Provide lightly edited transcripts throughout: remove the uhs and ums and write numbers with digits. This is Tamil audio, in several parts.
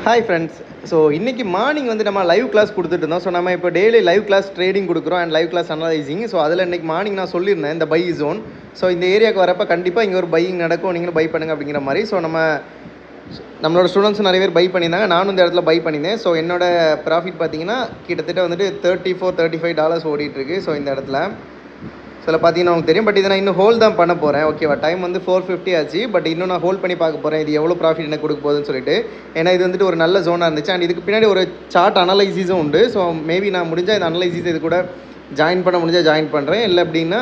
Hi friends. ஸோ இன்றைக்கி மார்னிங் வந்து நம்ம லைவ் கிளாஸ் கொடுத்துட்டு இருந்தோம். ஸோ நம்ம இப்போ டெய்லி லைவ் கிளாஸ் ட்ரேடிங் கொடுக்குறோம் and live class analysing. So அதில் இன்றைக்கி மார்னிங் நான் சொல்லியிருந்தேன் இந்த பை ஜோன். ஸோ இந்த ஏரியாவுக்கு வரப்போ கண்டிப்பாக இங்கே ஒரு பையிங் நடக்கும், நீங்களும் பை பண்ணுங்க அப்படிங்கிற மாதிரி. ஸோ நம்மளோட ஸ்டூடெண்ட்ஸும் நிறைய பேர் பை பண்ணியிருந்தாங்க, நானும் இந்த இடத்துல பை பண்ணியிருந்தேன். ஸோ என்னோட ப்ராஃபிட் பார்த்தீங்கன்னா கிட்டத்தட்ட வந்துட்டு $34-35 ஓடிட்டுருக்கு. ஸோ இந்த இடத்துல சில பார்த்தீங்கன்னா உங்களுக்கு தெரியும். பட் இதை நான் இன்னும் ஹோல்ட் தான் பண்ண போகிறேன். ஓகேவா, டைம் வந்து 4:50 ஆச்சு. பட் இன்னும் நான் ஹோல்ட் பண்ணி பார்க்க போகிறேன் இது எவ்வளோ ப்ராஃபிட் எனக்கு கொடுக்க போகுதுன்னு சொல்லிட்டு. ஏன்னா இது வந்துட்டு ஒரு நல்ல ஜோனாக இருந்துச்சு அண்ட் இதுக்கு பின்னாடி ஒரு சார்ட் அனலைசிஸும் உண்டு. ஸோ மேபி நான் முடிஞ்சால் இந்த அனலைசிஸ் இது கூட ஜாயின் பண்ண முடிஞ்சால் ஜாயின் பண்ணுறேன், இல்லை அப்படின்னா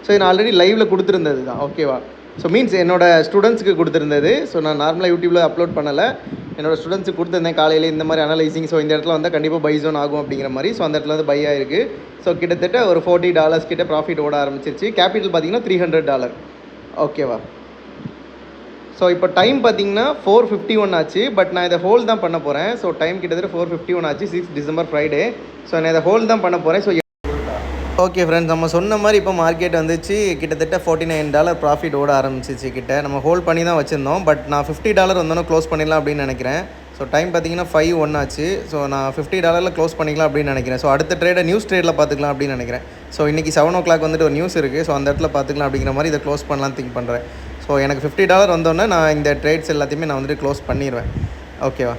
ஸோ நான் ஆல்ரெடி லைவில் கொடுத்துருந்தது தான். ஓகேவா, ஸோ மீன்ஸ் என்னோடய ஸ்டூடெண்ட்ஸுக்கு கொடுத்துருந்தது. ஸோ நான் நார்மலாக யூடியூப்பில் அப்லோட் பண்ணலை, என்னோடய ஸ்டூடெண்ட்ஸுக்கு கொடுத்துருந்தேன் காலையில் இந்த மாதிரி அனலைசிங். ஸோ இந்த இடத்துல வந்து கண்டிப்பாக பை ஜோன் ஆகும் அப்படிங்கிற மாதிரி. ஸோ அந்த இடத்துல வந்து பை ஆயிருக்கு. ஸோ கிட்டத்தட்ட ஒரு $40 கிட்ட ப்ராஃபிட் ஓட ஆரம்பிச்சிருச்சு. கேபிட்டல் பார்த்தீங்கன்னா $300. ஓகேவா, ஸோ இப்போ டைம் பார்த்தீங்கன்னா 4:51 ஆச்சு. பட் நான் இதை ஹோல்ட் தான் பண்ண போகிறேன். ஸோ டைம் கிட்டத்தட்ட 4:51 ஆச்சு, 6 டிசம்பர் ஃப்ரைடே. ஸோ நான் இதை ஹோல்ட் தான் பண்ண போகிறேன். ஸோ ஓகே ஃப்ரெண்ட்ஸ், நம்ம சொன்ன மாதிரி இப்போ மார்க்கெட் வந்துச்சு கிட்டத்தட்ட $49 ப்ராஃபிட் ஓட ஆரம்பிச்சிச்சு கிட்ட. நம்ம ஹோல்ட் பண்ணி தான் வச்சுருந்தோம். பட் நான் $50 வந்தோன்னே க்ளோஸ் பண்ணிடலாம் அப்படின்னு நினைக்கிறேன். ஸோ டைம் பார்த்தீங்கன்னா 5:01 ஆச்சு. ஸோ நான் $50 க்ளோஸ் பண்ணிக்கலாம் அப்படின்னு நினைக்கிறேன். ஸோ அடுத்த ட்ரேடை நியூஸ் ட்ரேடில் பார்த்துக்கலாம் அப்படின்னு நினைக்கிறேன். ஸோ இன்றைக்கி 7 o'clock வந்துட்டு ஒரு நியூஸ் இருக்குது. ஸோ அந்த இடத்துல பார்த்துக்கலாம் அப்படிங்கிற மாதிரி இதை க்ளோஸ் பண்ணலாம் திங்க் பண்ணுறேன். ஸோ எனக்கு $50 வந்தோடனே நான் இந்த ட்ரேட்ஸ் எல்லாத்தையுமே நான் வந்துட்டு க்ளோஸ் பண்ணிடுவேன். ஓகேவா.